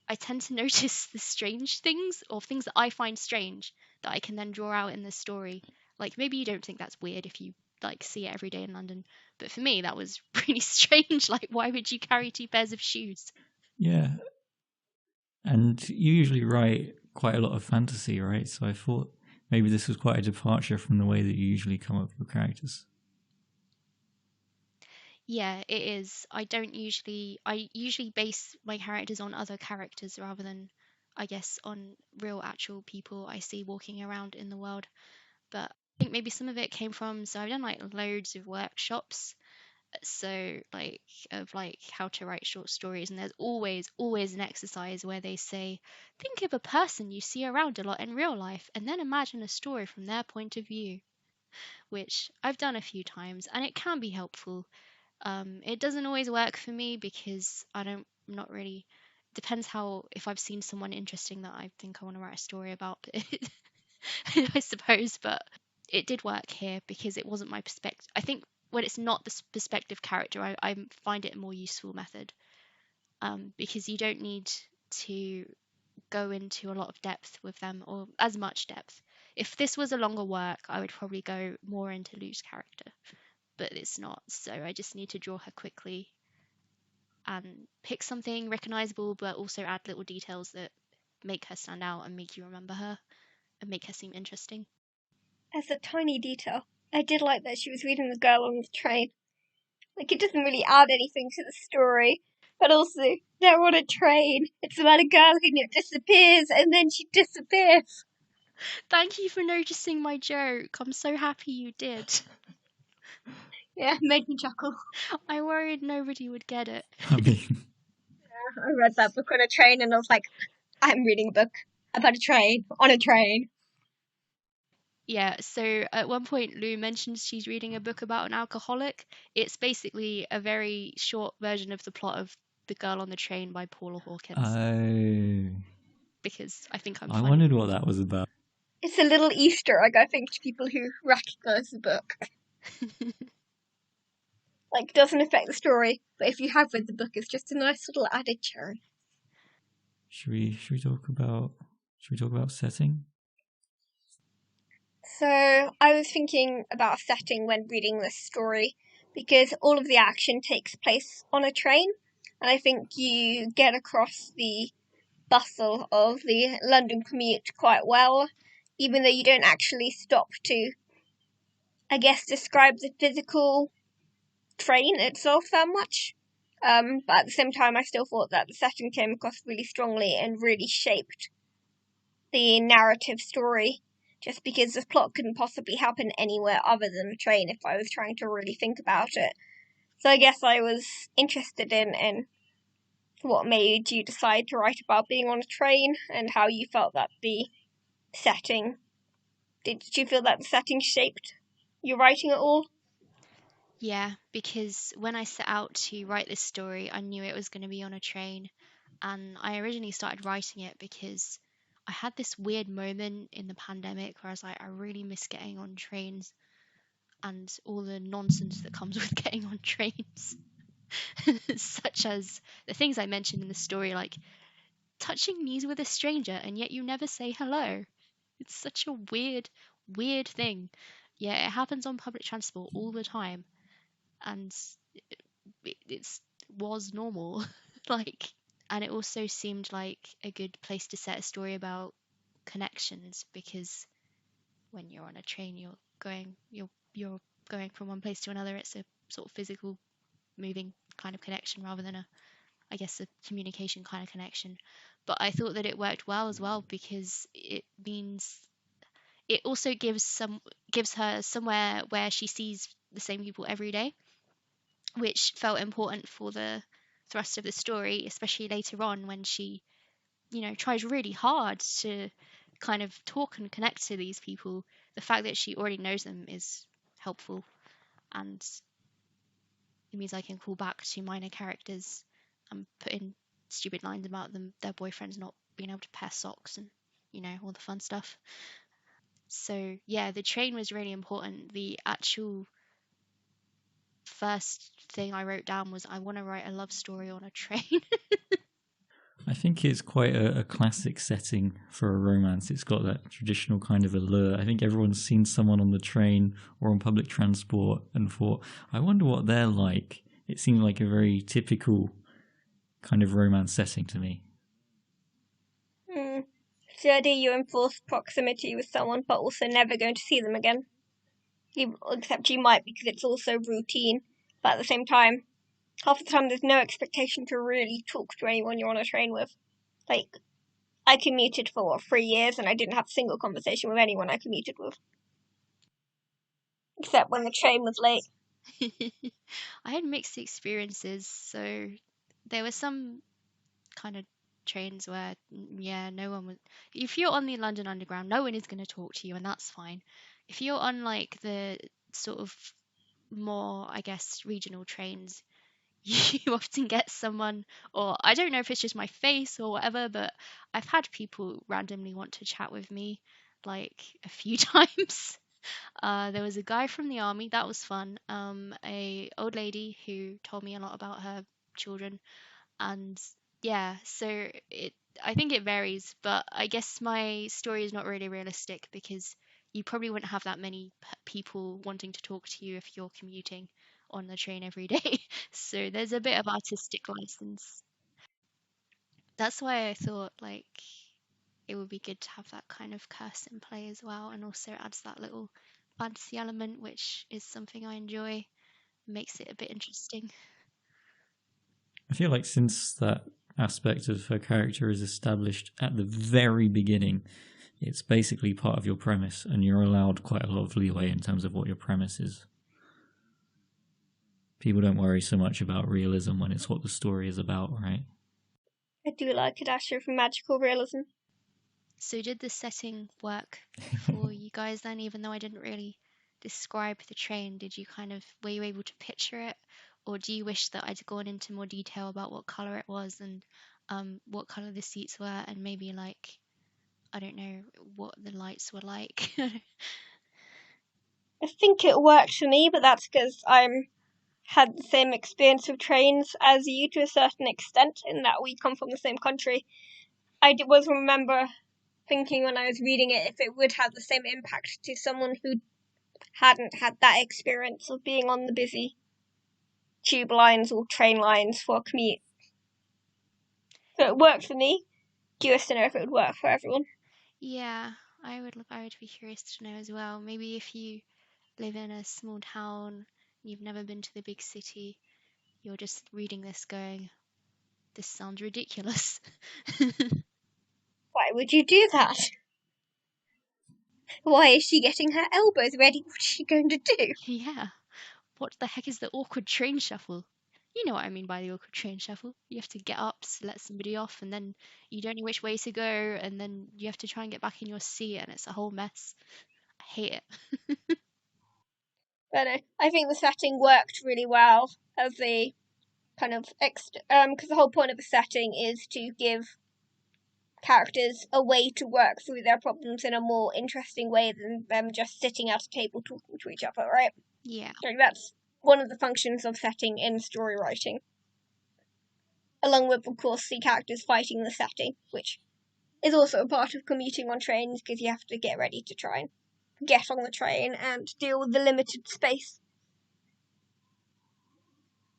I tend to notice the strange things or things that I find strange that I can then draw out in the story. Like maybe you don't think that's weird if you like see it every day in London, but for me that was really strange. Like why would you carry two pairs of shoes? Yeah. And you usually write quite a lot of fantasy, right? So I thought maybe this was quite a departure from the way that you usually come up with characters. Yeah, it is. I usually base my characters on other characters rather than I guess on real actual people I see walking around in the world. But I think maybe some of it came from so I've done like loads of workshops so like how to write short stories and there's always an exercise where they say think of a person you see around a lot in real life and then imagine a story from their point of view, which I've done a few times and it can be helpful. It doesn't always work for me because I don't not really depends how if I've seen someone interesting that I think I want to write a story about I suppose, but it did work here because it wasn't my perspective. I think when it's not the perspective character, I find it a more useful method because you don't need to go into a lot of depth with them or as much depth. If this was a longer work, I would probably go more into Lou's character, but it's not. So I just need to draw her quickly and pick something recognizable, but also add little details that make her stand out and make you remember her and make her seem interesting. As a tiny detail, I did like that she was reading The Girl on the Train. Like, it doesn't really add anything to the story, but also, they're on a train. It's about a girl who disappears, and then she disappears. Thank you for noticing my joke. I'm so happy you did. Yeah, made me chuckle. I worried nobody would get it. I mean, I read that book on a train, and I was like, I'm reading a book about a train, on a train. Yeah, so at one point Lou mentions she's reading a book about an alcoholic. It's basically a very short version of the plot of The Girl on the Train by Paula Hawkins. Because I think I'm I funny. wondered what that was about. It's a little Easter egg, I think, to people who recognise the book. Like, doesn't affect the story, but if you have read the book, it's just a nice little added cherry. Should we talk about setting? So I was thinking about setting when reading this story because all of the action takes place on a train, and I think you get across the bustle of the London commute quite well, even though you don't actually stop to, I guess, describe the physical train itself that much. But at the same time, I still thought that the setting came across really strongly and really shaped the narrative story, just because the plot couldn't possibly happen anywhere other than a train if I was trying to really think about it. So I guess I was interested in what made you decide to write about being on a train and how you felt that the setting. Did you feel that the setting shaped your writing at all? Yeah, because when I set out to write this story, I knew it was going to be on a train. And I originally started writing it because I had this weird moment in the pandemic where I was like, I really miss getting on trains. and all the nonsense that comes with getting on trains. Such as the things I mentioned in the story, like touching knees with a stranger and yet you never say hello. It's such a weird thing. Yeah, it happens on public transport all the time, and it was normal. Like, and it also seemed like a good place to set a story about connections, because when you're on a train, you're going from one place to another. It's a sort of physical, moving kind of connection rather than I guess, a communication kind of connection. But I thought that it worked well as well, because it means it also gives her somewhere where she sees the same people every day, which felt important for the thrust of the story, especially later on when she, tries really hard to kind of talk and connect to these people. The fact that she already knows them is helpful, and it means I can call back to minor characters and put in stupid lines about their boyfriends not being able to pair socks and all the fun stuff. So yeah, the train was really important. The actual first thing I wrote down was I want to write a love story on a train. I think it's quite a classic setting for a romance. It's got that traditional kind of allure. I think everyone's seen someone on the train or on public transport and thought, I wonder what they're like. It seemed like a very typical kind of romance setting to me. The idea you enforce proximity with someone but also never going to see them again. Except you might, because it's also routine. But at the same time, half the time there's no expectation to really talk to anyone you're on a train with. Like, I commuted for 3 years and I didn't have a single conversation with anyone I commuted with. Except when the train was late. I had mixed experiences. So there were some kind of trains where, yeah, no one would. If you're on the London Underground, no one is going to talk to you, and that's fine. If you're on like the sort of more, I guess, regional trains, you often get someone, or I don't know if it's just my face or whatever, but I've had people randomly want to chat with me like a few times. There was a guy from the army, that was fun. A old lady who told me a lot about her children, and yeah, so I think it varies, but I guess my story is not really realistic, because you probably wouldn't have that many people wanting to talk to you if you're commuting on the train every day. So there's a bit of artistic license. That's why I thought like it would be good to have that kind of curse in play as well, and also adds that little fantasy element, which is something I enjoy, makes it a bit interesting. I feel like since that aspect of her character is established at the very beginning, it's basically part of your premise, and you're allowed quite a lot of leeway in terms of what your premise is. People don't worry so much about realism when it's what the story is about, right? I do like a dash of magical realism. So did the setting work for you guys then, even though I didn't really describe the train? Were you able to picture it, or do you wish that I'd gone into more detail about what color it was, and what color the seats were, and maybe like, I don't know, what the lights were like? I think it worked for me, but that's because I had the same experience with trains as you to a certain extent, in that we come from the same country. I was remember thinking when I was reading it if it would have the same impact to someone who hadn't had that experience of being on the busy tube lines or train lines for a commute. So it worked for me. Curious to know if it would work for everyone. Yeah, I would be curious to know as well. Maybe if you live in a small town, you've never been to the big city, you're just reading this going, this sounds ridiculous. Why would you do that? Why is she getting her elbows ready? What is she going to do? Yeah. What the heck is the awkward train shuffle? You know what I mean by the awkward train shuffle. You have to get up to let somebody off, and then you don't know which way to go, and then you have to try and get back in your seat, and it's a whole mess. I hate it. But I think the setting worked really well as a kind of because the whole point of the setting is to give characters a way to work through their problems in a more interesting way than them just sitting at a table talking to each other, right? Yeah. Like, that's one of the functions of setting in story writing. Along with, of course, the characters fighting the setting, which is also a part of commuting on trains because you have to get ready to try and get on the train and deal with the limited space.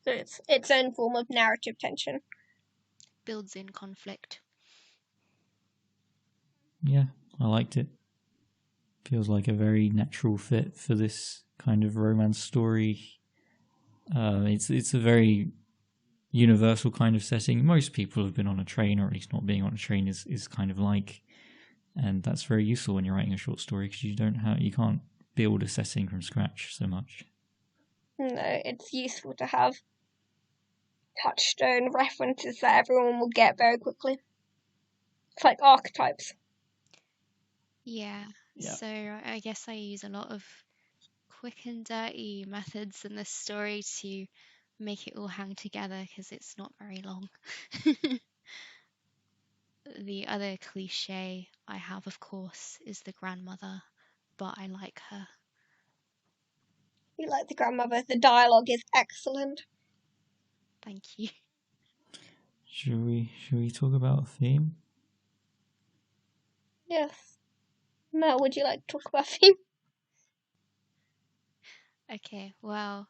So it's its own form of narrative tension. Builds in conflict. Yeah, I liked it. Feels like a very natural fit for this kind of romance story. It's a very universal kind of setting. Most people have been on a train, or at least not being on a train is kind of like, and that's very useful when you're writing a short story because you can't build a setting from scratch so much. No, it's useful to have touchstone references that everyone will get very quickly. It's like archetypes. Yeah. So I guess I use a lot of quick and dirty methods in this story to make it all hang together because it's not very long. The other cliche I have, of course, is the grandmother, but I like her. You like the grandmother. The dialogue is excellent. Thank you. Should we talk about theme? Yes. Mel, would you like to talk about theme? Okay, well,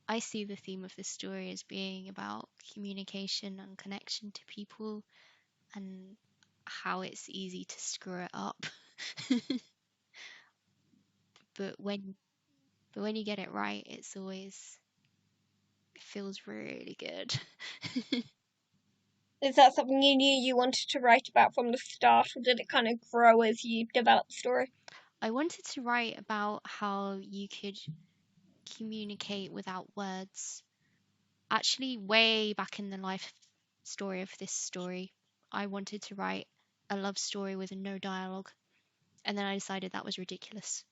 I see the theme of this story as being about communication and connection to people and how it's easy to screw it up. but when you get it right, it feels really good. Is that something you knew you wanted to write about from the start, or did it kind of grow as you developed the story? I wanted to write about how you could communicate without words. Actually, way back in the life story of this story, I wanted to write a love story with no dialogue, and then I decided that was ridiculous.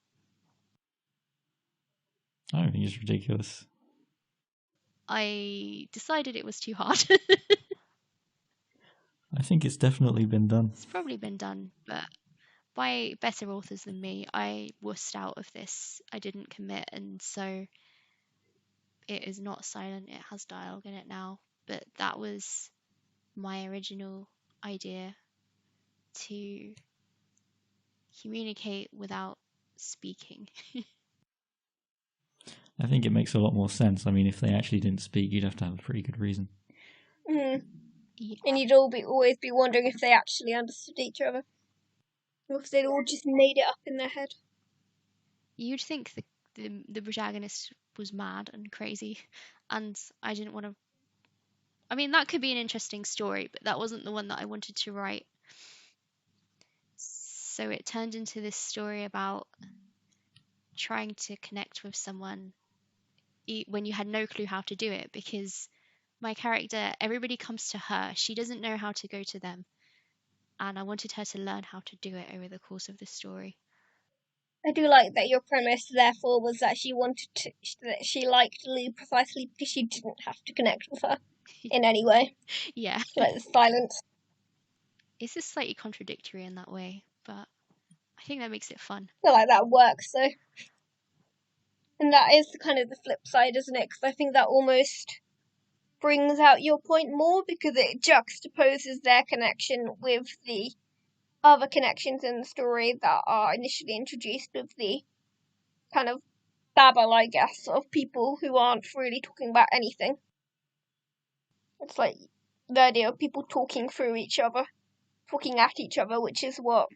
I don't think it's ridiculous. I decided it was too hard. I think it's definitely been done. It's probably been done, but by better authors than me. I wussed out of this. I didn't commit, and so it is not silent. It has dialogue in it now. But that was my original idea, to communicate without speaking. I think it makes a lot more sense. I mean, if they actually didn't speak, you'd have to have a pretty good reason. Mm. Yeah. And you'd always be wondering if they actually understood each other, or if they'd all just made it up in their head. You'd think the protagonist was mad and crazy, and I didn't want to. I mean, that could be an interesting story, but that wasn't the one that I wanted to write. So it turned into this story about trying to connect with someone when you had no clue how to do it, because my character, everybody comes to her. She doesn't know how to go to them. And I wanted her to learn how to do it over the course of the story. I do like that your premise, therefore, was that that she liked Lou precisely because she didn't have to connect with her in any way. Yeah. Like the silence. It's just slightly contradictory in that way, but I think that makes it fun. I feel like that works, though. And that is kind of the flip side, isn't it? Because I think that almost brings out your point more because it juxtaposes their connection with the other connections in the story that are initially introduced with the kind of babble, I guess, of people who aren't really talking about anything. It's like the idea of people talking through each other, talking at each other, which is what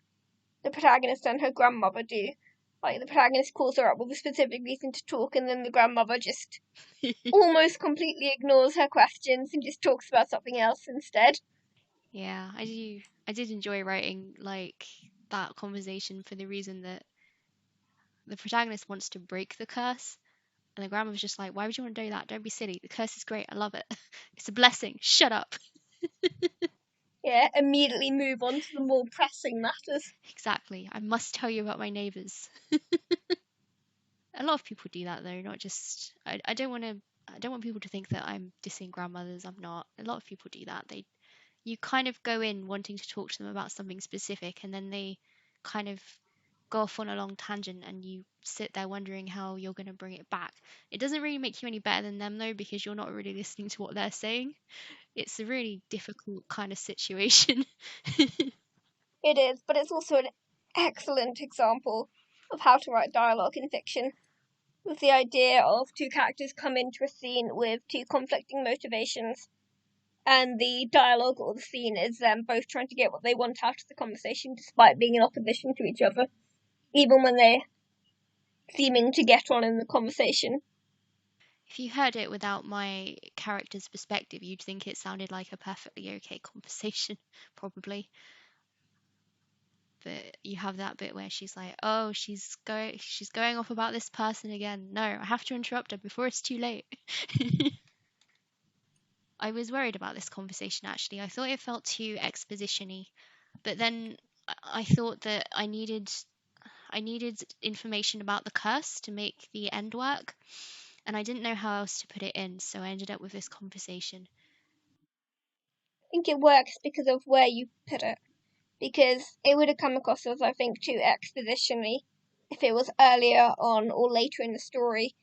the protagonist and her grandmother do. Like, the protagonist calls her up with a specific reason to talk, and then the grandmother just almost completely ignores her questions and just talks about something else instead. Yeah, I did enjoy writing like that conversation for the reason that the protagonist wants to break the curse, and the grandma was just like, "Why would you want to do that? Don't be silly. The curse is great. I love it. It's a blessing. Shut up." Yeah, immediately move on to the more pressing matters. Exactly. I must tell you about my neighbors. A lot of people do that though, not just. I don't want to. I don't want people to think that I'm dissing grandmothers. I'm not. A lot of people do that. You kind of go in wanting to talk to them about something specific, and then they kind of go off on a long tangent and you sit there wondering how you're going to bring it back. It doesn't really make you any better than them though, because you're not really listening to what they're saying. It's a really difficult kind of situation. It is, but it's also an excellent example of how to write dialogue in fiction. With the idea of two characters come into a scene with two conflicting motivations, and the dialogue or the scene is them both trying to get what they want out of the conversation despite being in opposition to each other, even when they're seeming to get on in the conversation. If you heard it without my character's perspective, you'd think it sounded like a perfectly okay conversation, probably. But you have that bit where she's like, "Oh, she's going off about this person again. No, I have to interrupt her before it's too late." I was worried about this conversation actually. I thought it felt too exposition-y, but then I thought that I needed information about the curse to make the end work, and I didn't know how else to put it in, so I ended up with this conversation. I think it works because of where you put it. Because it would have come across as, I think, too exposition-y if it was earlier on or later in the story.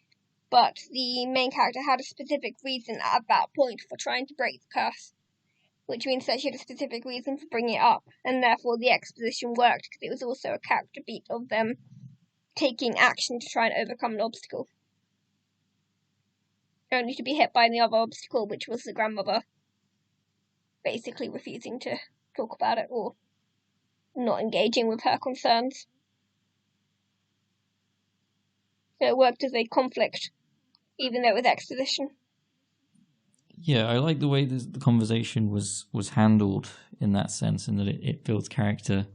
But the main character had a specific reason at that point for trying to break the curse, which means that she had a specific reason for bringing it up, and therefore the exposition worked because it was also a character beat of them taking action to try and overcome an obstacle, only to be hit by the other obstacle, which was the grandmother basically refusing to talk about it or not engaging with her concerns. So it worked as a conflict, even though it was exposition. Yeah, I like the way the conversation was handled in that sense, and that it builds character,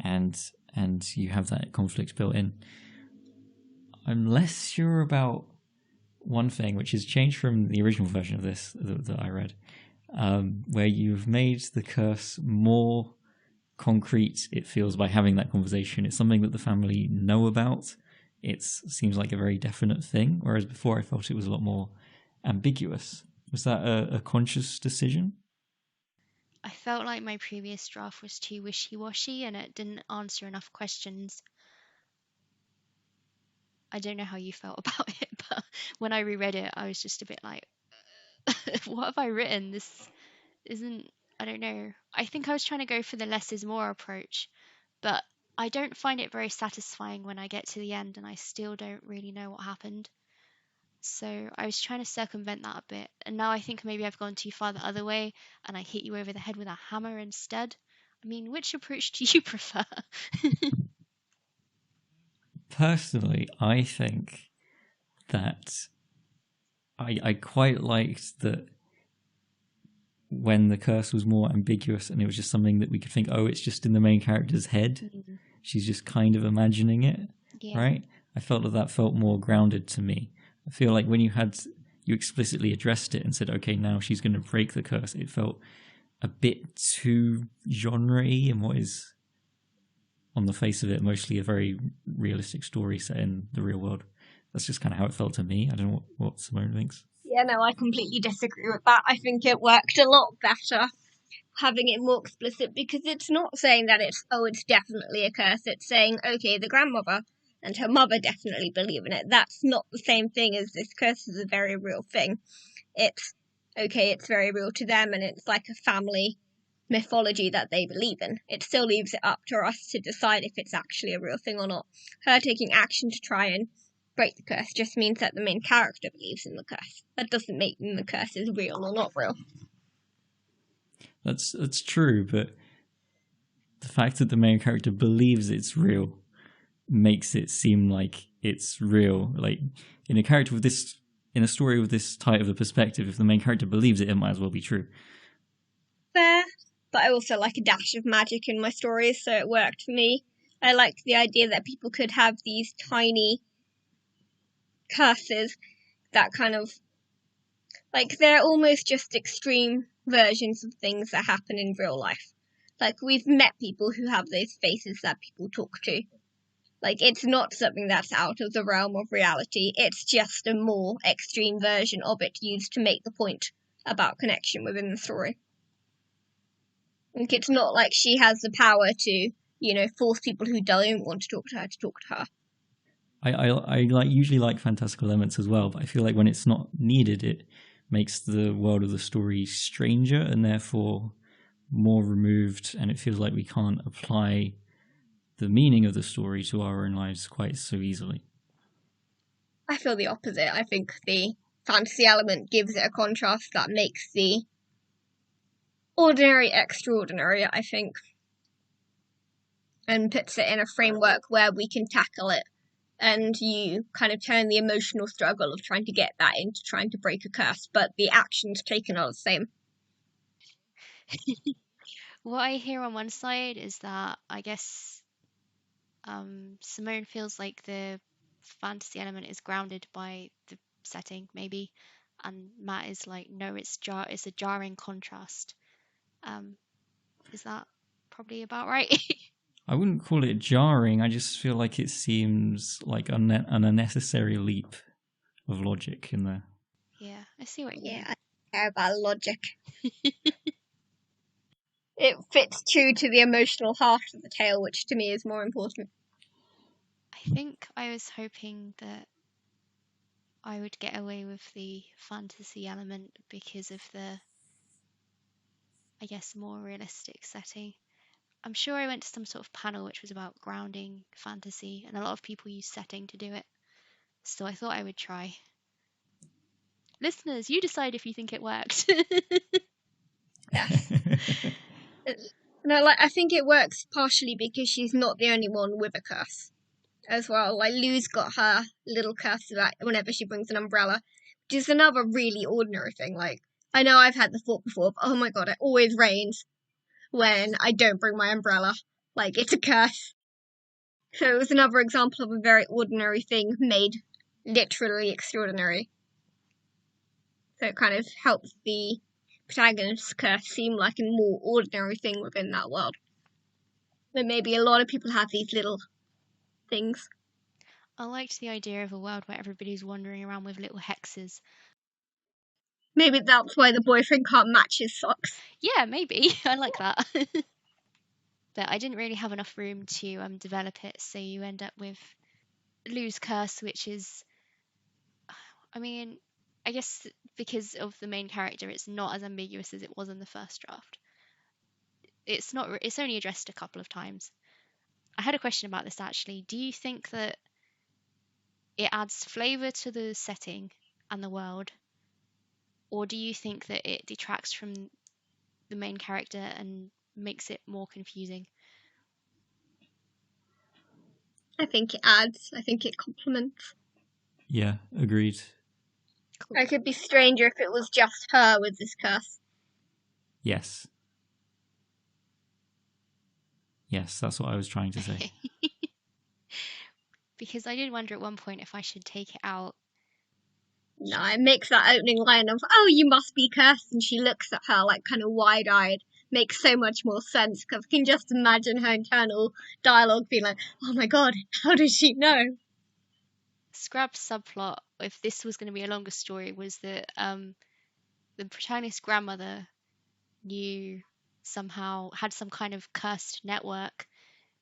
and you have that conflict built in. I'm less sure about one thing, which has changed from the original version of this that I read, where you've made the curse more concrete, it feels, by having that conversation. It's something that the family know about. It seems like a very definite thing, whereas before I felt it was a lot more ambiguous. Was that a conscious decision? I felt like my previous draft was too wishy-washy and it didn't answer enough questions. I don't know how you felt about it, but when I reread it, I was just a bit like, what have I written? This isn't, I don't know. I think I was trying to go for the less is more approach, but I don't find it very satisfying when I get to the end and I still don't really know what happened. So I was trying to circumvent that a bit, and now I think maybe I've gone too far the other way and I hit you over the head with a hammer instead. I mean, which approach do you prefer? Personally, I think that I quite liked that when the curse was more ambiguous and it was just something that we could think, oh, it's just in the main character's head. She's just kind of imagining it, Yeah. right? I felt that felt more grounded to me. I feel like when you explicitly addressed it and said, okay, now she's going to break the curse, it felt a bit too genre-y in what is, on the face of it, mostly a very realistic story set in the real world. That's just kind of how it felt to me. I don't know what Simone thinks. Yeah, no, I completely disagree with that. I think it worked a lot better having it more explicit, because it's not saying that it's definitely a curse. It's saying, okay, the grandmother and her mother definitely believe in it. That's not the same thing as this curse is a very real thing. It's, okay, it's very real to them and it's like a family mythology that they believe in. It still leaves it up to us to decide if it's actually a real thing or not. Her taking action to try and break the curse just means that the main character believes in the curse. That doesn't make the curse is real or not real. That's true, but the fact that the main character believes it's real makes it seem like it's real. Like in a story with this type of a perspective, if the main character believes it, it might as well be true. Fair, but I also like a dash of magic in my stories, so it worked for me. I liked the idea that people could have these tiny curses that kind of, like, they're almost just extreme versions of things that happen in real life. Like, we've met people who have those faces that people talk to. Like, it's not something that's out of the realm of reality. It's just a more extreme version of it used to make the point about connection within the story. Like, it's not like she has the power to force people who don't want to talk to her. I like usually like fantastical elements as well, but I feel like when it's not needed, it makes the world of the story stranger and therefore more removed, and it feels like we can't apply the meaning of the story to our own lives quite so easily. I feel the opposite. I think the fantasy element gives it a contrast that makes the ordinary extraordinary, I think, and puts it in a framework where we can tackle it, and you kind of turn the emotional struggle of trying to get that into trying to break a curse, but the actions taken are the same. What I hear on one side is that I guess Simone feels like the fantasy element is grounded by the setting, maybe, and Matt is like, no, it's a jarring contrast. Is that probably about right? I wouldn't call it jarring. I just feel like it seems like an unnecessary leap of logic in there. Yeah, I see what you mean. Yeah, I don't care about logic. It fits true to the emotional heart of the tale, which to me is more important. I think I was hoping that I would get away with the fantasy element because of the, I guess, more realistic setting. I'm sure I went to some sort of panel which was about grounding fantasy, and a lot of people use setting to do it. So I thought I would try. Listeners, you decide if you think it worked. Yes. No, I think it works partially because she's not the only one with a curse as well. Like, Lou's got her little curse about whenever she brings an umbrella, which is another really ordinary thing. Like, I know I've had the thought before, but oh my god, it always rains when I don't bring my umbrella. Like, it's a curse. So it was another example of a very ordinary thing made literally extraordinary. So it kind of helps the protagonist's curse seem like a more ordinary thing within that world. But maybe a lot of people have these little things. I liked the idea of a world where everybody's wandering around with little hexes. Maybe that's why the boyfriend can't match his socks. Yeah, maybe. I like that. But I didn't really have enough room to develop it, so you end up with Lou's curse, which is, I mean, I guess because of the main character, it's not as ambiguous as it was in the first draft. It's not. It's only addressed a couple of times. I had a question about this actually. Do you think that it adds flavor to the setting and the world, or do you think that it detracts from the main character and makes it more confusing? I think it adds. I think it complements. Yeah, agreed. Cool. It could be stranger if it was just her with this curse. Yes. Yes, that's what I was trying to say. Because I did wonder at one point if I should take it out. No, it makes that opening line of, oh, you must be cursed, and she looks at her like kind of wide-eyed. Makes so much more sense, because I can just imagine her internal dialogue being like, oh my god, how does she know? Scrap subplot, if this was going to be a longer story, was that the protagonist's grandmother knew somehow, had some kind of cursed network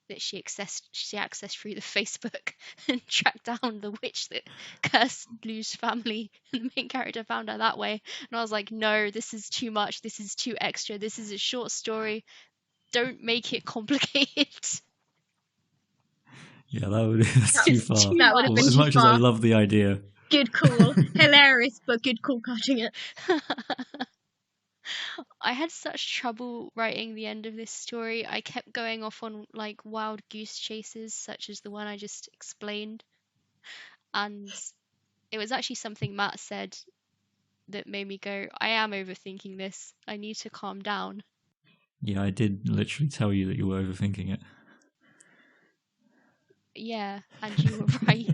that she accessed through the Facebook and tracked down the witch that cursed Lou's family, and the main character found her that way. And I was like, no, this is too much, this is too extra, this is a short story, don't make it complicated. Yeah, that's too far. That would have been As too much as I far. love the idea. Good call. Hilarious, but good call cutting it. I had such trouble writing the end of this story. I kept going off on like wild goose chases, such as the one I just explained. And it was actually something Matt said that made me go, I am overthinking this. I need to calm down. Yeah, I did literally tell you that you were overthinking it. Yeah, and you were right.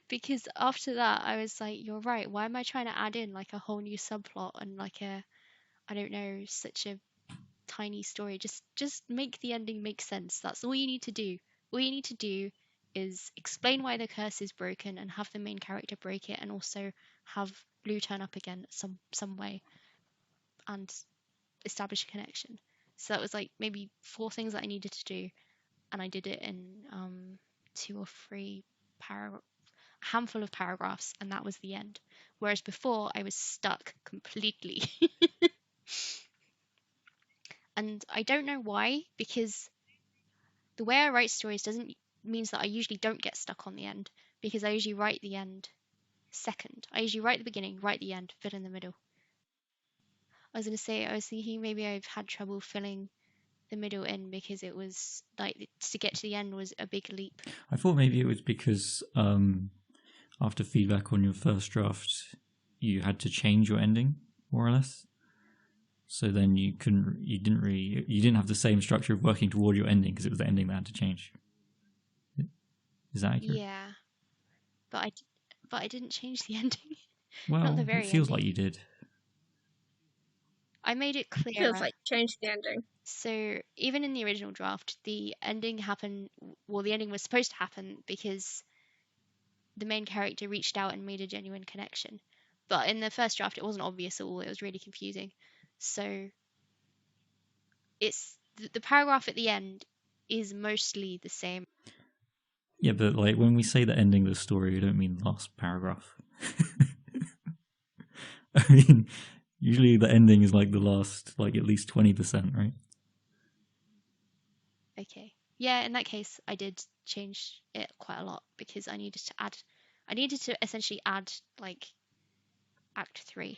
Because after that, I was like, you're right. Why am I trying to add in like a whole new subplot and like I don't know, such a tiny story? Just make the ending make sense. That's all you need to do. All you need to do is explain why the curse is broken and have the main character break it, and also have Lou turn up again some way and establish a connection. So that was like maybe 4 things that I needed to do, and I did it in 2 or 3 handful of paragraphs, and that was the end. Whereas before I was stuck completely. And I don't know why, because the way I write stories means that I usually don't get stuck on the end, because I usually write the end second. I usually write the beginning, write the end, fill in the middle. I was thinking maybe I've had trouble filling the middle in because it was like to get to the end was a big leap. I thought maybe it was because after feedback on your first draft, you had to change your ending more or less. So then you didn't have the same structure of working toward your ending because it was the ending that had to change. Is that accurate? Yeah, but I didn't change the ending. Well, Not the very it feels ending. like you did. I made it clear. Feels like you changed the ending. So even in the original draft, the ending happened. Well, the ending was supposed to happen because the main character reached out and made a genuine connection. But in the first draft, it wasn't obvious at all. It was really confusing. So it's the paragraph at the end is mostly the same. Yeah, but like when we say the ending of the story, we don't mean the last paragraph. I mean, usually the ending is like the last, like at least 20%, right? Okay. Yeah, in that case, I did change it quite a lot because I needed to essentially add like Act 3.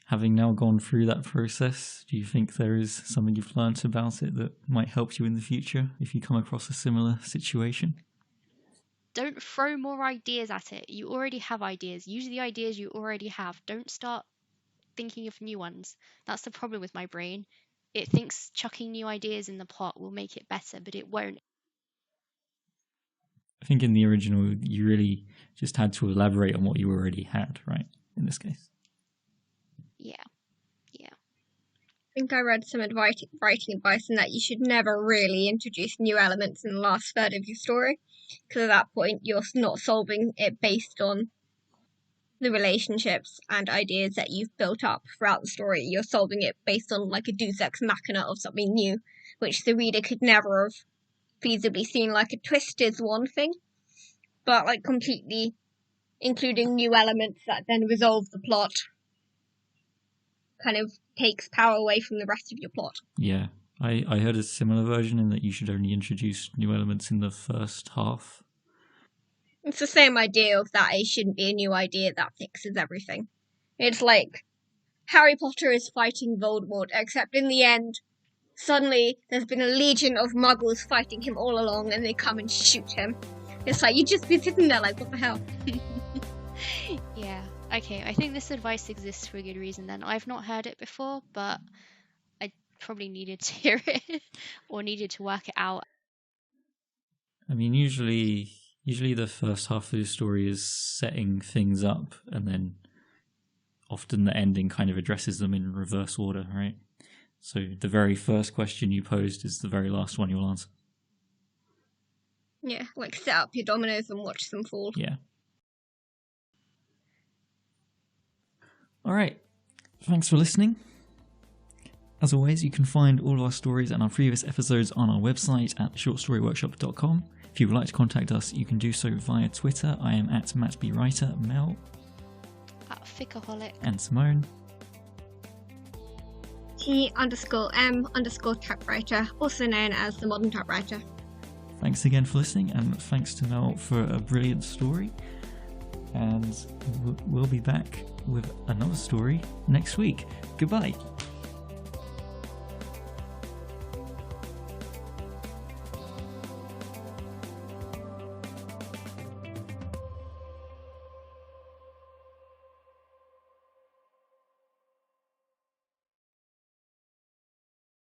Having now gone through that process, do you think there is something you've learnt about it that might help you in the future if you come across a similar situation? Don't throw more ideas at it. You already have ideas. Use the ideas you already have. Don't start thinking of new ones. That's the problem with my brain. It thinks chucking new ideas in the plot will make it better, but it won't. I think in the original, you really just had to elaborate on what you already had, right? In this case. Yeah. I think I read some writing advice in that you should never really introduce new elements in the last third of your story, because at that point you're not solving it based on the relationships and ideas that you've built up throughout the story. You're solving it based on like a deus ex machina of something new, which the reader could never have feasibly seen. Like a twist is one thing, but like completely including new elements that then resolve the plot kind of takes power away from the rest of your plot. Yeah, I heard a similar version in that you should only introduce new elements in the first half. It's the same idea of that it shouldn't be a new idea that fixes everything. It's like Harry Potter is fighting Voldemort, except in the end, suddenly there's been a legion of muggles fighting him all along and they come and shoot him. It's like, you'd just be sitting there like, what the hell? Yeah. Okay, I think this advice exists for a good reason then. I've not heard it before, but I probably needed to hear it or needed to work it out. I mean, usually the first half of the story is setting things up, and then often the ending kind of addresses them in reverse order, right? So the very first question you posed is the very last one you'll answer. Yeah, like set up your dominoes and watch them fall. Yeah. All right. Thanks for listening. As always, you can find all of our stories and our previous episodes on our website at shortstoryworkshop.com. If you would like to contact us, you can do so via Twitter. I am at MattBWriter, Mel. At Ficaholic. And Simone. T_M_typewriter, also known as the modern typewriter. Thanks again for listening, and thanks to Mel for a brilliant story. And we'll be back with another story next week. Goodbye.